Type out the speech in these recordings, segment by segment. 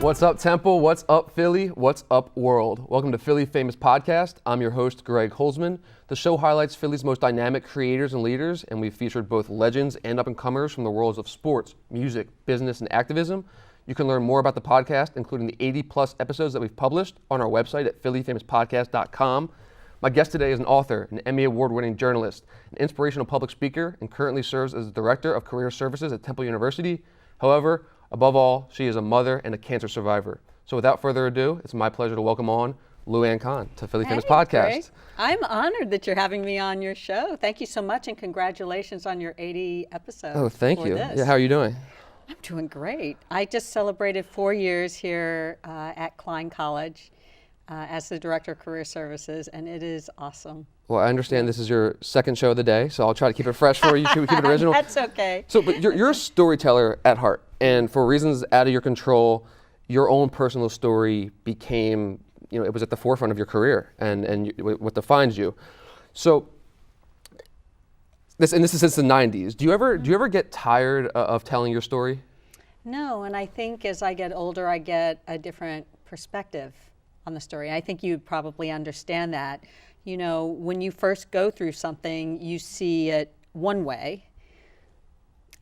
What's up, Temple? What's up, Philly? What's up, world? Welcome to Philly Famous Podcast. I'm your host, Greg Holdsman. The show highlights Philly's most dynamic creators and leaders, and we've featured both legends and up-and-comers from the worlds of sports, music, business, and activism. You can learn more about the podcast, including the 80-plus episodes that we've published, on our website at phillyfamouspodcast.com. My guest today is an author, an Emmy Award-winning journalist, an inspirational public speaker, and currently serves as the Director of Career Services at Temple University. However, above all, she is a mother and a cancer survivor. So without further ado, it's my pleasure to welcome on Lu Ann Cahn to Philly Famous Podcast. Greg. I'm honored that you're having me on your show. Thank you so much, and congratulations on your 80 episodes. Oh, thank you. Yeah, how are you doing? I'm doing great. I just celebrated 4 years here at Klein College as the Director of Career Services, and it is awesome. Well, I understand this is your second show of the day, so I'll try to keep it fresh for you, keep it original. That's okay. So, but you're a storyteller at heart, and for reasons out of your control, your own personal story became, it was at the forefront of your career and what defines you. So, this is since the 90s. Do you ever get tired of telling your story? No, and I think as I get older, I get a different perspective on the story. I think you probably understand that. When you first go through something, you see it one way,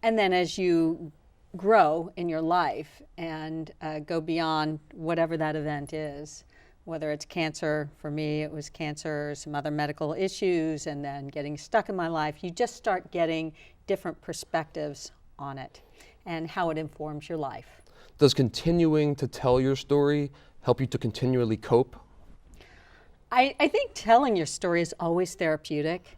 and then as you grow in your life and go beyond whatever that event is, whether it's cancer, for me it was cancer, some other medical issues, and then getting stuck in my life, you just start getting different perspectives on it and how it informs your life. Does continuing to tell your story help you to continually cope? I think telling your story is always therapeutic.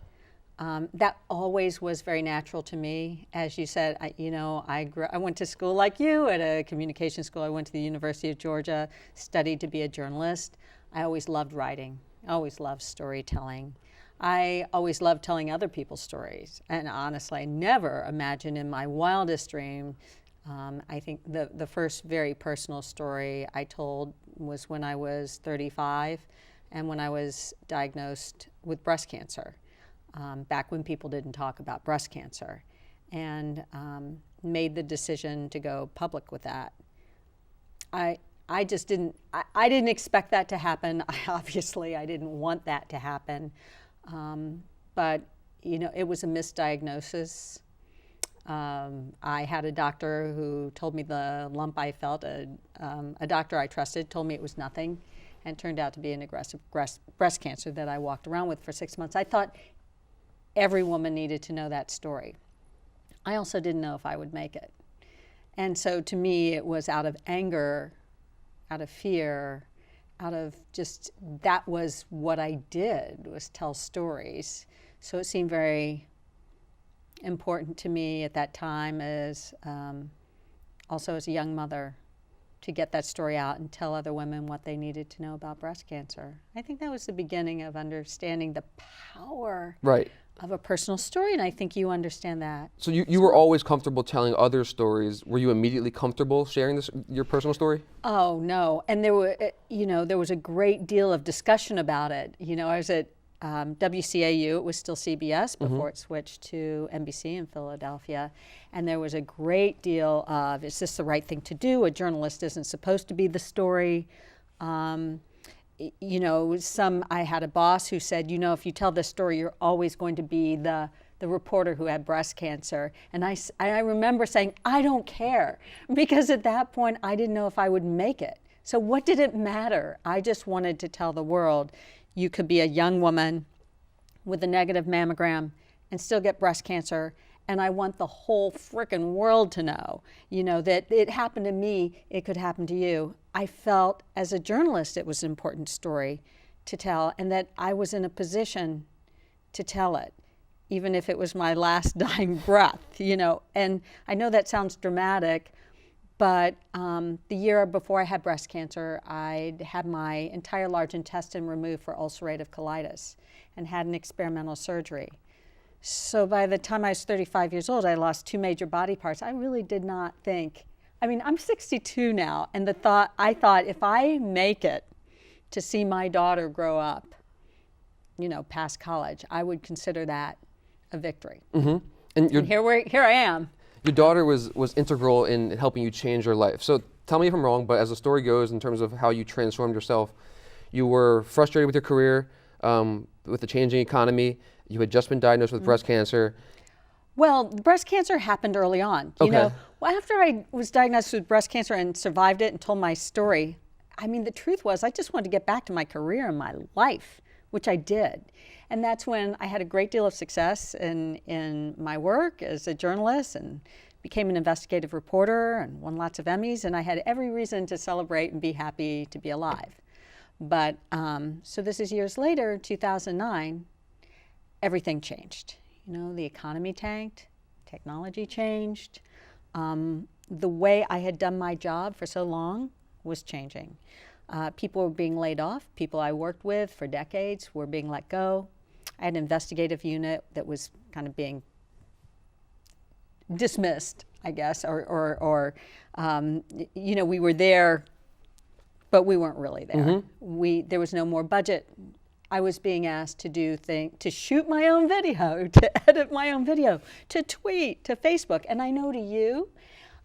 That always was very natural to me. As you said, I went to school like you at a communication school. I went to the University of Georgia, studied to be a journalist. I always loved writing. I always loved storytelling. I always loved telling other people's stories. And honestly, I never imagined in my wildest dream. I think the first very personal story I told was when I was 35 and when I was diagnosed with breast cancer. Back when people didn't talk about breast cancer, and made the decision to go public with that. I didn't expect that to happen. Obviously, I didn't want that to happen, but it was a misdiagnosis. I had a doctor who told me the lump I felt, a doctor I trusted told me it was nothing, and turned out to be an aggressive breast cancer that I walked around with for 6 months. I thought every woman needed to know that story. I also didn't know if I would make it. And so to me, it was out of anger, out of fear, out of just, that was what I did, was tell stories. So it seemed very important to me at that time as also as a young mother to get that story out and tell other women what they needed to know about breast cancer. I think that was the beginning of understanding the power of a personal story, and I think you understand that. So you were always comfortable telling other stories. Were you immediately comfortable sharing your personal story? Oh, no, and there was a great deal of discussion about it. I was at WCAU, it was still CBS before it switched to NBC in Philadelphia, and there was a great deal of, is this the right thing to do? A journalist isn't supposed to be the story. I had a boss who said, if you tell this story, you're always going to be the reporter who had breast cancer. And I remember saying, I don't care, because at that point, I didn't know if I would make it. So what did it matter? I just wanted to tell the world, you could be a young woman with a negative mammogram and still get breast cancer. And I want the whole frickin' world to know, that it happened to me, it could happen to you. I felt as a journalist it was an important story to tell, and that I was in a position to tell it, even if it was my last dying breath, And I know that sounds dramatic, but the year before I had breast cancer, I'd had my entire large intestine removed for ulcerative colitis and had an experimental surgery. So by the time I was 35 years old, I lost 2 major body parts. I really did not think, I'm 62 now, and I thought if I make it to see my daughter grow up, past college, I would consider that a victory. Mm-hmm. And here I am. Your daughter was integral in helping you change your life. So tell me if I'm wrong, but as the story goes, in terms of how you transformed yourself, you were frustrated with your career, with the changing economy. You had just been diagnosed with breast cancer. Well, breast cancer happened early on. You know, well, after I was diagnosed with breast cancer and survived it and told my story, I mean, the truth was I just wanted to get back to my career and my life, which I did. And that's when I had a great deal of success in my work as a journalist and became an investigative reporter and won lots of Emmys. And I had every reason to celebrate and be happy to be alive. But so this is years later, 2009, everything changed. You know, the economy tanked, technology changed. The way I had done my job for so long was changing. People were being laid off. People I worked with for decades were being let go. I had an investigative unit that was kind of being dismissed, I guess, or you know, we were there, but we weren't really there. There was no more budget. I was being asked to shoot my own video, to edit my own video, to tweet, to Facebook. And I know to you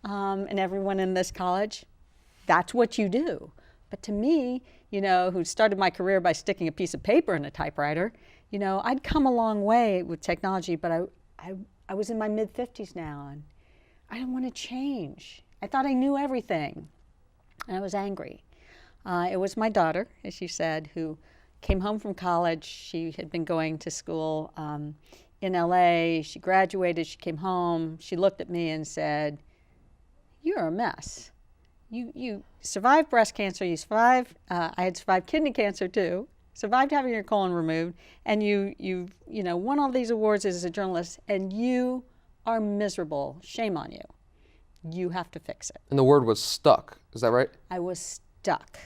and everyone in this college, that's what you do. But to me, you know, who started my career by sticking a piece of paper in a typewriter, you know, I'd come a long way with technology, but I was in my mid-50s now, and I didn't want to change. I thought I knew everything, and I was angry. It was my daughter, as you said, who came home from college. She had been going to school in LA. She graduated, she came home. She looked at me and said, "You're a mess. You survived breast cancer, you survived, I had survived kidney cancer too, survived having your colon removed, and you know, won all these awards as a journalist, and you are miserable. Shame on you. You have to fix it." And the word was stuck. Is that right? I was stuck.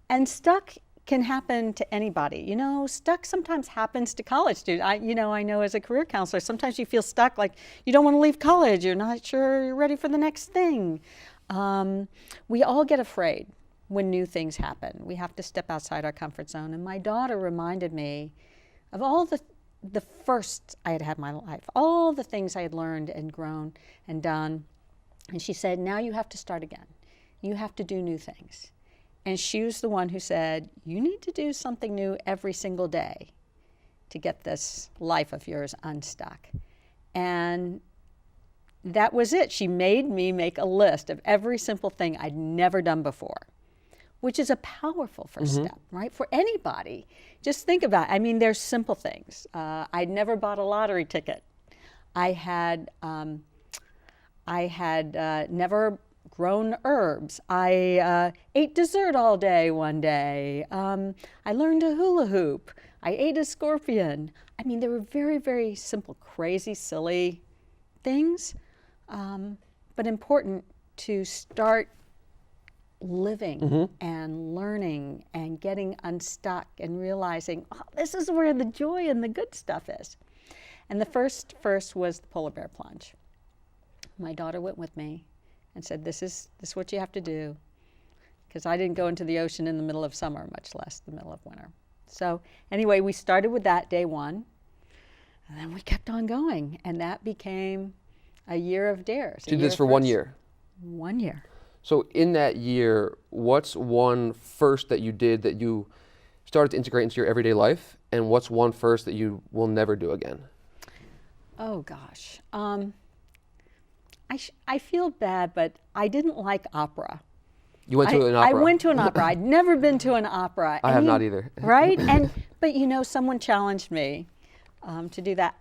And stuck can happen to anybody. You know, stuck sometimes happens to college students. I know as a career counselor, sometimes you feel stuck, like you don't want to leave college. You're not sure you're ready for the next thing. We all get afraid when new things happen. We have to step outside our comfort zone. And my daughter reminded me of all the firsts I had had in my life, all the things I had learned and grown and done. And she said, "Now you have to start again. You have to do new things." And she was the one who said, "You need to do something new every single day to get this life of yours unstuck." And that was it. She made me make a list of every simple thing I'd never done before, which is a powerful first step, right? For anybody. Just think about it. I mean, there's simple things. I'd never bought a lottery ticket. I had never grown herbs. I ate dessert all day one day. I learned to hula hoop. I ate a scorpion. I mean, there were very, very simple, crazy, silly things, but important to start living and learning and getting unstuck and realizing, oh, this is where the joy and the good stuff is. And the first was the polar bear plunge. My daughter went with me and said, this is what you have to do, because I didn't go into the ocean in the middle of summer, much less the middle of winter. So anyway, we started with that day one, and then we kept on going, and that became a year of dares. You did this for 1 year? 1 year. So in that year, what's one first that you did that you started to integrate into your everyday life, and what's one first that you will never do again? Oh gosh. I feel bad, but I didn't like opera. You went to an opera? I went to an opera. I'd never been to an opera. I have not either. Right? But you know, someone challenged me to do that.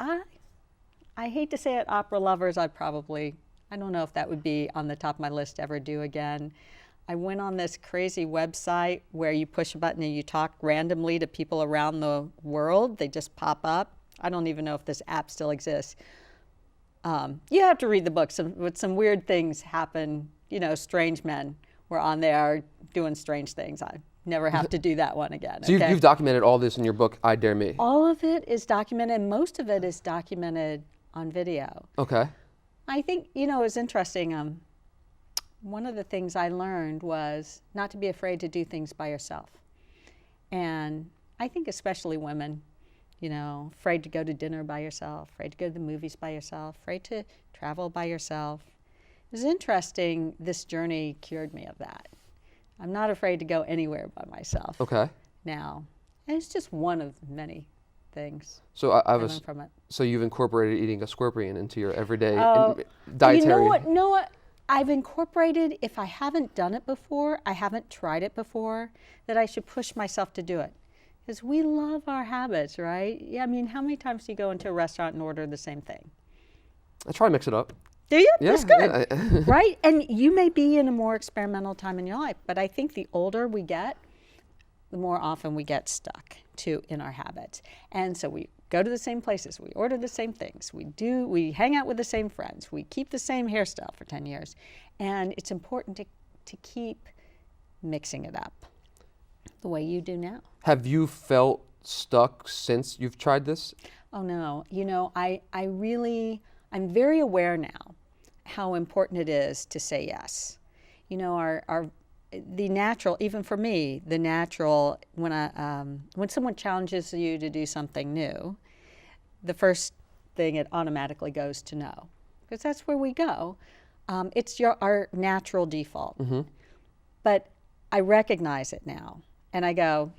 I hate to say it, opera lovers, I don't know if that would be on the top of my list to ever do again. I went on this crazy website where you push a button and you talk randomly to people around the world. They just pop up. I don't even know if this app still exists. You have to read the book. Some weird things happen. You know, strange men were on there doing strange things. I never have to do that one again. So you've documented all this in your book, I Dare Me. All of it is documented. Most of it is documented on video. Okay. I think, you know, it's interesting. One of the things I learned was not to be afraid to do things by yourself. And I think especially women, you know, afraid to go to dinner by yourself, afraid to go to the movies by yourself, afraid to travel by yourself. was interesting. This journey cured me of that. I'm not afraid to go anywhere by myself Okay. now. And it's just one of many things So I learned from it. So you've incorporated eating a scorpion into your everyday Oh, dietary. You know what? I've incorporated, if I haven't done it before, I haven't tried it before, that I should push myself to do it. Because we love our habits, right? Yeah, I mean, how many times do you go into a restaurant and order the same thing? I try to mix it up. Do you? Yeah, That's good. yeah. Right? And you may be in a more experimental time in your life, but I think the older we get, the more often we get stuck in our habits. And so we go to the same places, we order the same things, we hang out with the same friends, we keep the same hairstyle for 10 years. And it's important to keep mixing it up the way you do now. Have you felt stuck since you've tried this? Oh no, I'm very aware now how important it is to say yes. You know, the natural, even for me, the natural, when someone challenges you to do something new, the first thing it automatically goes to no, because that's where we go. It's our natural default. Mm-hmm. But I recognize it now, and I go,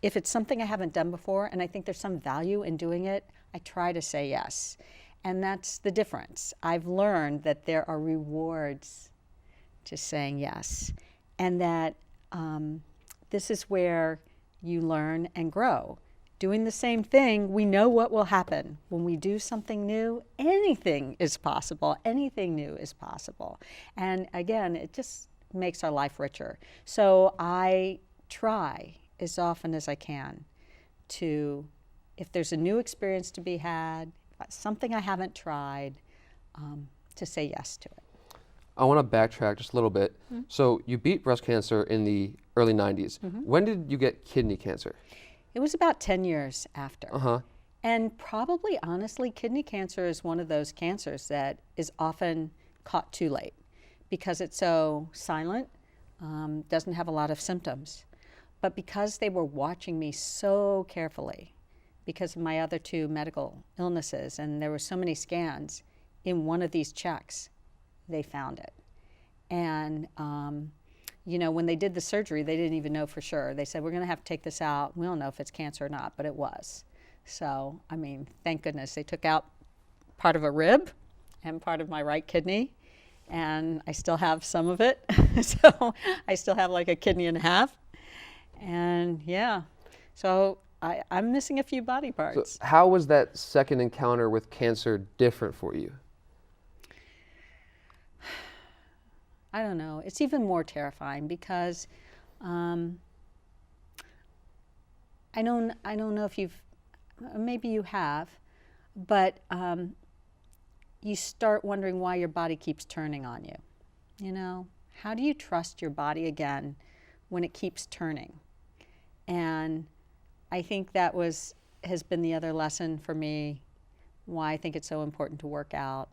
if it's something I haven't done before, and I think there's some value in doing it, I try to say yes. And that's the difference. I've learned that there are rewards to saying yes, and that this is where you learn and grow. Doing the same thing, we know what will happen. When we do something new, anything is possible. Anything new is possible. And again, it just makes our life richer. So I try as often as I can to, if there's a new experience to be had, something I haven't tried, to say yes to it. I want to backtrack just a little bit. Mm-hmm. So you beat breast cancer in the early 90s. Mm-hmm. When did you get kidney cancer? It was about 10 years after. Uh-huh. And probably, honestly, kidney cancer is one of those cancers that is often caught too late because it's so silent, doesn't have a lot of symptoms. But because they were watching me so carefully, because of my other two medical illnesses, and there were so many scans, in one of these checks, they found it. And when they did the surgery, they didn't even know for sure. They said, we're going to have to take this out. We don't know if it's cancer or not, but it was. So, I mean, thank goodness. They took out part of a rib and part of my right kidney, and I still have some of it. So I still have like a kidney and a half. And yeah, so I'm missing a few body parts. So how was that second encounter with cancer different for you? I don't know. It's even more terrifying because I don't know if maybe you have, but you start wondering why your body keeps turning on you. You know, how do you trust your body again when it keeps turning? And I think that has been the other lesson for me, why I think it's so important to work out,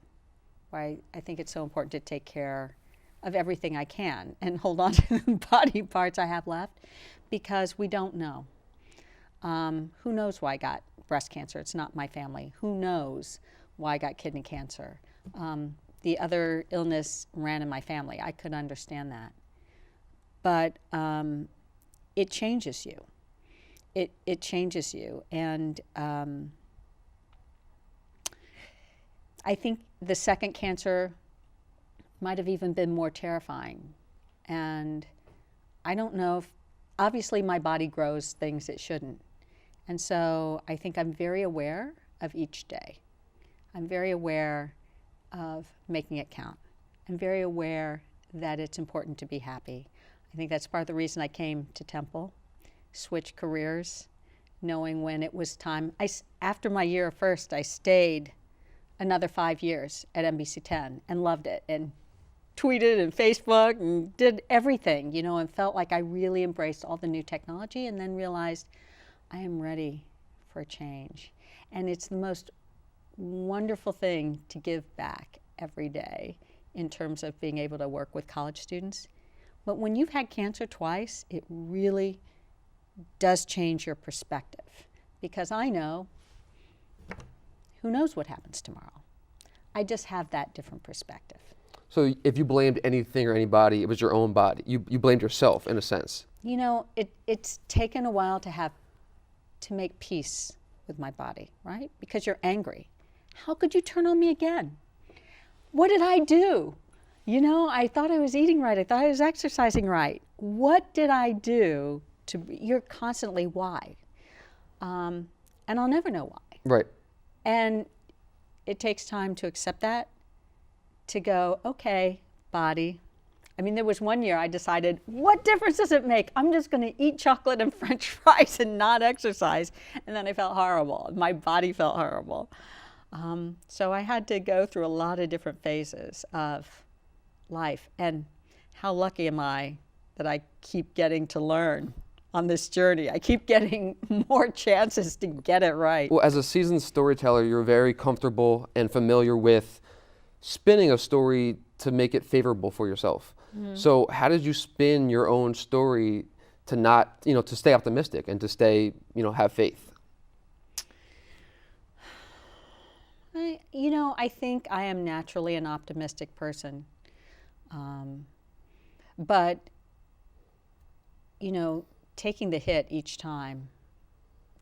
why I think it's so important to take care of everything I can and hold on to the body parts I have left, because we don't know. Who knows why I got breast cancer? It's not my family. Who knows why I got kidney cancer? The other illness ran in my family. I could understand that. But it changes you. It changes you. And I think the second cancer might have even been more terrifying. And I don't know if, obviously my body grows things it shouldn't. And so I think I'm very aware of each day. I'm very aware of making it count. I'm very aware that it's important to be happy. I think that's part of the reason I came to Temple, switched careers, knowing when it was time. After my year first, I stayed another 5 years at NBC 10 and loved it, and tweeted and Facebook and did everything, and felt like I really embraced all the new technology, and then realized I am ready for a change. And it's the most wonderful thing to give back every day in terms of being able to work with college students. But when you've had cancer twice, it really does change your perspective, because I know who knows what happens tomorrow. I just have that different perspective. So if you blamed anything or anybody, it was your own body. You blamed yourself in a sense. You know, it's taken a while to make peace with my body, right? Because you're angry. How could you turn on me again? What did I do? You know, I thought I was eating right. I thought I was exercising right. What did I do you're constantly why? And I'll never know why. Right. And it takes time to accept that, to go, okay, body. I mean, there was one year I decided, what difference does it make? I'm just going to eat chocolate and French fries and not exercise. And then I felt horrible. My body felt horrible. So I had to go through a lot of different phases of life. And how lucky am I that I keep getting to learn on this journey. I keep getting more chances to get it right. Well, as a seasoned storyteller, you're very comfortable and familiar with spinning a story to make it favorable for yourself. Mm-hmm. So how did you spin your own story to not, to stay optimistic and to stay, have faith? I think I am naturally an optimistic person. But, taking the hit each time,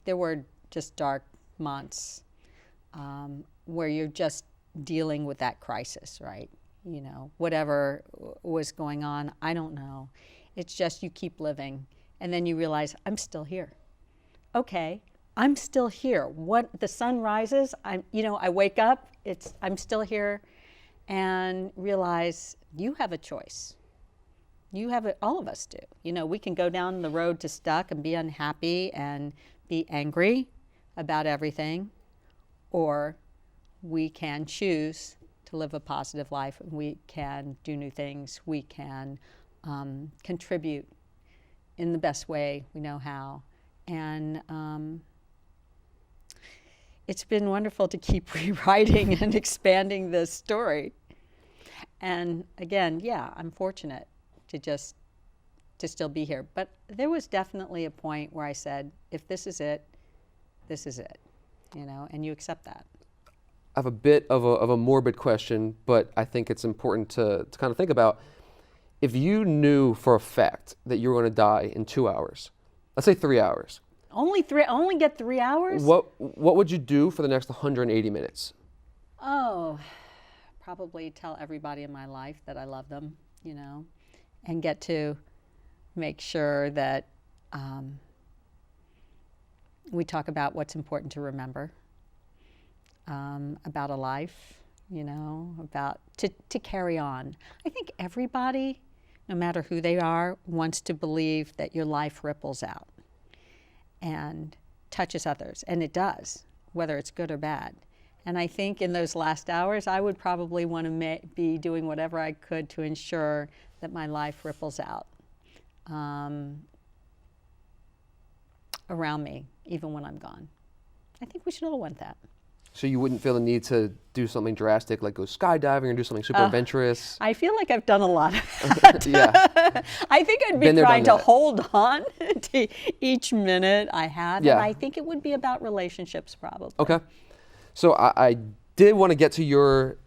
there were just dark months where you're just dealing with that crisis, right? Whatever was going on, I don't know. It's just you keep living, and then you realize, I'm still here. Okay, I'm still here. The sun rises, I wake up, I'm still here, and realize you have a choice. You have it, all of us do. We can go down the road to stuck and be unhappy and be angry about everything, or we can choose to live a positive life, and we can do new things. We can contribute in the best way we know how. And it's been wonderful to keep rewriting and expanding this story. And again, I'm fortunate to still be here. But there was definitely a point where I said, if this is it, this is it, and you accept that. I have a bit of a morbid question, but I think it's important to kind of think about. If you knew for a fact that you were going to die in 2 hours, let's say 3 hours. Only get 3 hours? What would you do for the next 180 minutes? Oh, probably tell everybody in my life that I love them, and get to make sure that we talk about what's important to remember about a life, about to carry on. I think everybody, no matter who they are, wants to believe that your life ripples out and touches others, and it does, whether it's good or bad. And I think in those last hours, I would probably want to be doing whatever I could to ensure that my life ripples out around me, even when I'm gone. I think we should all want that. So you wouldn't feel the need to do something drastic, like go skydiving or do something super adventurous? I feel like I've done a lot of that. Yeah. I think I'd be trying to hold on to each minute I have. Yeah. And I think it would be about relationships, probably. Okay. So I did want to get to your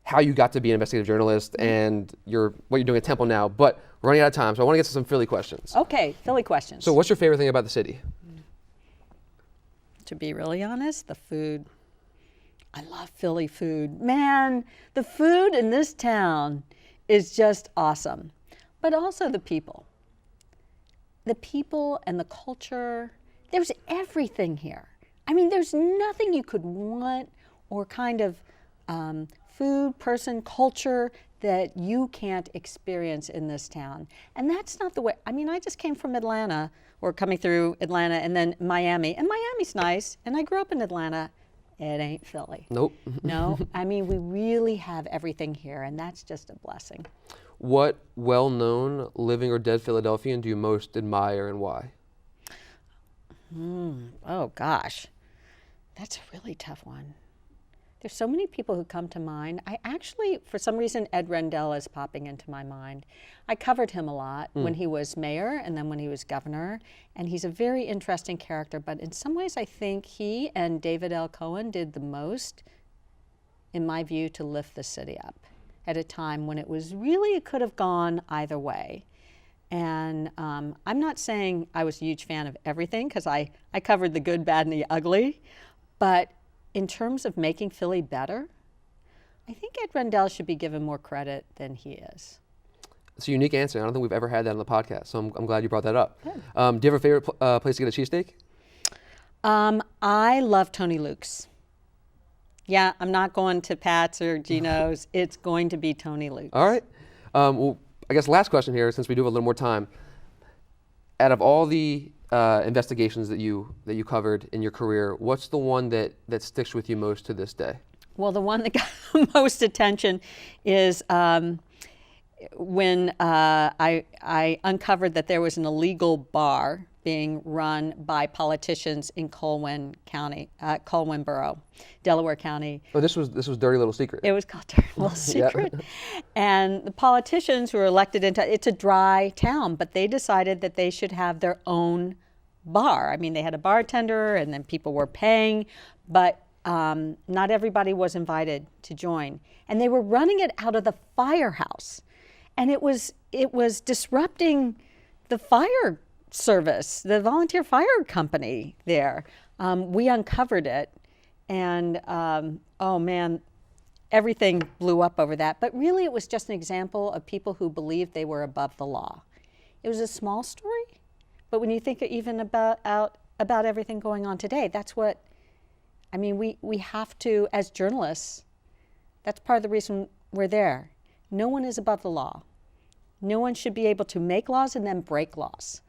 how you got to be an investigative journalist and what you're doing at Temple now, but we're running out of time, so I want to get to some Philly questions. Okay, Philly questions. So what's your favorite thing about the city? To be really honest, the food. I love Philly food. Man, the food in this town is just awesome. But also the people. The people and the culture. There's everything here. I mean, there's nothing you could want or kind of food, person, culture that you can't experience in this town. And that's not the way. I mean, I just came from Atlanta, or coming through Atlanta, and then Miami. And Miami's nice, and I grew up in Atlanta. It ain't Philly. Nope. No, I mean, we really have everything here, and that's just a blessing. What well-known living or dead Philadelphian do you most admire, and why? Oh, gosh. That's a really tough one. There's so many people who come to mind. I actually, for some reason, Ed Rendell is popping into my mind. I covered him a lot when he was mayor and then when he was governor, and he's a very interesting character, but in some ways I think he and David L. Cohen did the most in my view, to lift the city up at a time when it could have gone either way. And I'm not saying I was a huge fan of everything, because I covered the good, bad, and the ugly. But in terms of making Philly better, I think Ed Rendell should be given more credit than he is. It's a unique answer. I don't think we've ever had that on the podcast, so I'm glad you brought that up. Do you have a favorite place to get a cheesesteak? I love Tony Luke's. Yeah, I'm not going to Pat's or Gino's. It's going to be Tony Luke's. All right. Well, I guess last question here, since we do have a little more time. Out of all the investigations that you covered in your career, what's the one that sticks with you most to this day? Well, the one that got most attention is when I uncovered that there was an illegal bar being run by politicians in Colwyn Borough, Delaware County. Oh, this was Dirty Little Secret. It was called Dirty Little Secret. Yep. And the politicians who were elected it's a dry town, but they decided that they should have their own bar. I mean, they had a bartender and then people were paying, but not everybody was invited to join. And they were running it out of the firehouse. And it was disrupting the fire service, the volunteer fire company there. We uncovered it, and oh man, everything blew up over that. But really, it was just an example of people who believed they were above the law. It was a small story, but when you think even about everything going on today, that's what, I mean, we have to, as journalists, that's part of the reason we're there. No one is above the law. No one should be able to make laws and then break laws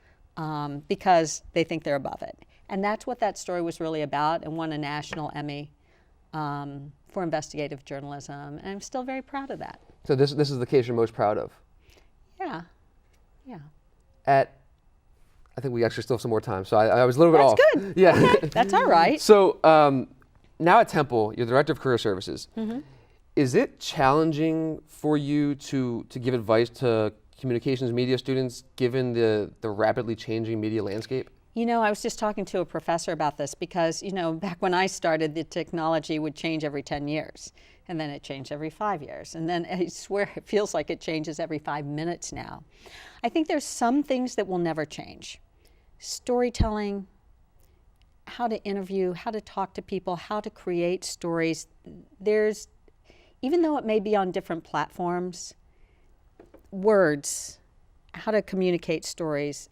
because they think they're above it. And that's what that story was really about, and won a national Emmy for investigative journalism. And I'm still very proud of that. So this is the case you're most proud of? Yeah. I think we actually still have some more time, so I was a little bit off. That's good. Yeah. Okay. That's all right. So now at Temple, you're the Director of Career Services. Mm-hmm. Is it challenging for you to give advice to communications media students given the rapidly changing media landscape? You know, I was just talking to a professor about this because, you know, back when I started, the technology would change every 10 years. And then it changed every 5 years. And then I swear it feels like it changes every 5 minutes now. I think there's some things that will never change. Storytelling, how to interview, how to talk to people, how to create stories. Even though it may be on different platforms, words, how to communicate stories,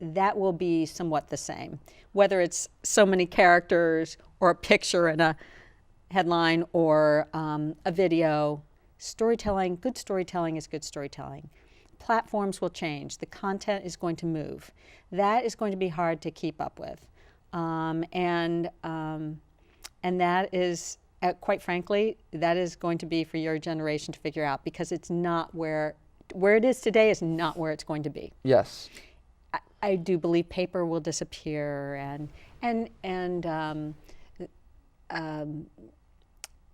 that will be somewhat the same. Whether it's so many characters or a picture in a headline or a video, storytelling, good storytelling is good storytelling. Platforms will change. The content is going to move. That is going to be hard to keep up with. And that is, quite frankly, that is going to be for your generation to figure out, because it's not where it is today is not where it's going to be. Yes. I do believe paper will disappear, and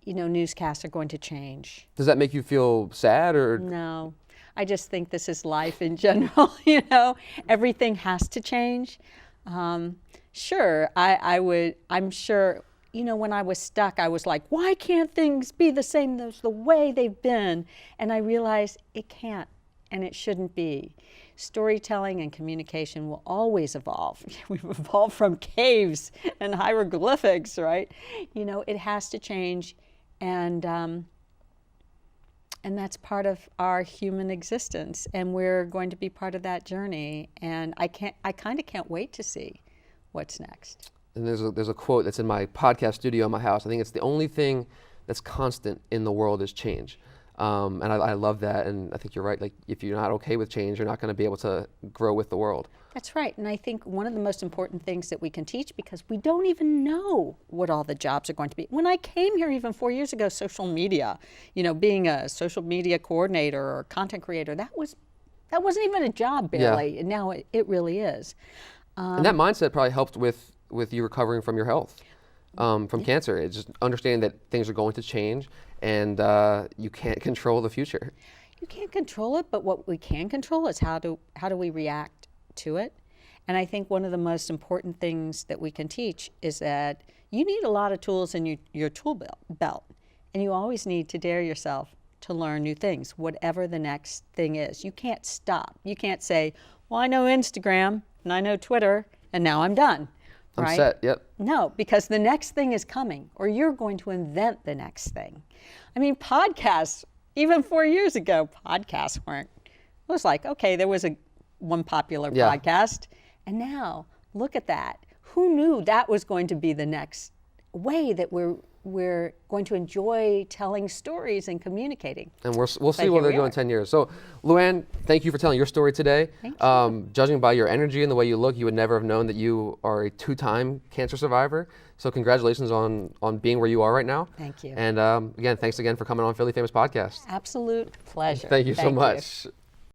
you know, newscasts are going to change. Does that make you feel sad or? No, I just think this is life in general. You know, everything has to change. Sure, I'm sure. You know, when I was stuck, I was like, why can't things be the same as the way they've been? And I realized it can't, and it shouldn't be. Storytelling and communication will always evolve. We've evolved from caves and hieroglyphics, right? You know, it has to change, and that's part of our human existence, and we're going to be part of that journey. And I kind of can't wait to see what's next. And there's a quote that's in my podcast studio in my house. I think it's the only thing that's constant in the world is change. And I love that, and I think you're right. Like, if you're not okay with change, you're not going to be able to grow with the world. That's right, and I think one of the most important things that we can teach, because we don't even know what all the jobs are going to be. When I came here even 4 years ago, social media, you know, being a social media coordinator or content creator, that wasn't even a job barely, yeah. And now it really is. And that mindset probably helped with you recovering from your health, from cancer. It's just understanding that things are going to change, and you can't control the future. You can't control it, but what we can control is how do we react to it. And I think one of the most important things that we can teach is that you need a lot of tools in your tool belt. And you always need to dare yourself to learn new things, whatever the next thing is. You can't stop. You can't say, well, I know Instagram and I know Twitter and now I'm done. I'm right? set, yep. No, because the next thing is coming, or you're going to invent the next thing. I mean, podcasts, even 4 years ago, podcasts weren't. It was like, okay, there was one popular podcast, and now look at that. Who knew that was going to be the next way that we're going to enjoy telling stories and communicating? And we'll see what they're doing in 10 years. So, Lu Ann, thank you for telling your story today. Thank you. Judging by your energy and the way you look, you would never have known that you are a 2-time cancer survivor. So congratulations on being where you are right now. Thank you. And again, thanks again for coming on Philly Famous Podcast. Absolute pleasure. Thank you so much.